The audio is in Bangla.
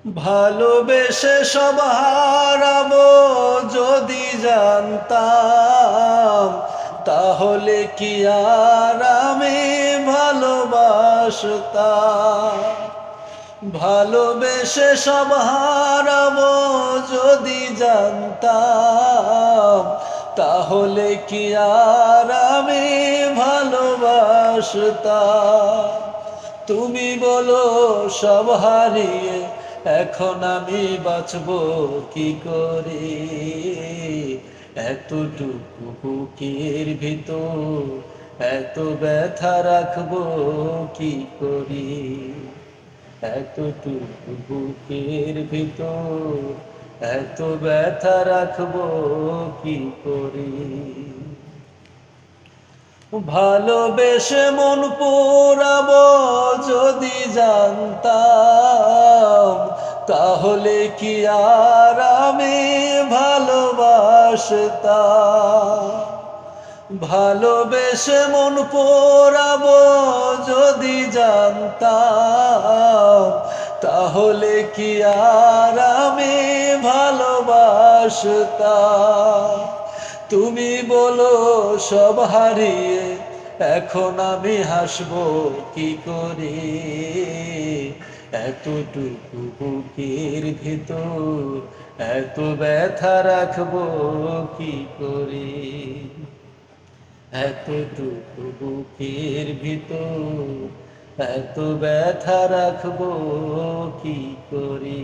ভালোবেসে সব হারাবো যদি জানতাম, তাহলে কি আর আমি ভালোবাসতাম। ভালোবেসে সব হারাবো যদি জানতাম, তাহলে কি আর আমি ভালোবাসতাম। তুমি বলো সব হারিয়ে এখন আমি বাঁচবো কি করে? এতটুকু বুকের ভিতর এত ব্যথা রাখবো কি করে? এতটুকু বুকের ভিতর এত ব্যথা রাখবো কি করে? ভালোবেসে মন পোড়াবো যদি জানতাম, তাহলে কি আর আমি ভালোবাসতাম। ভালোবেসে মন পোড়াবো যদি জানতাম, তাহলে কি আর আমি ভালোবাসতাম। তুমি বলো সব হারিয়ে এখন আমি হাসবো কি করে? এতটুকু বুকের ভিতর এত ব্যথা রাখবো কি করে? এতটুকু বুকের ভিতর এত ব্যথা রাখবো কি করে?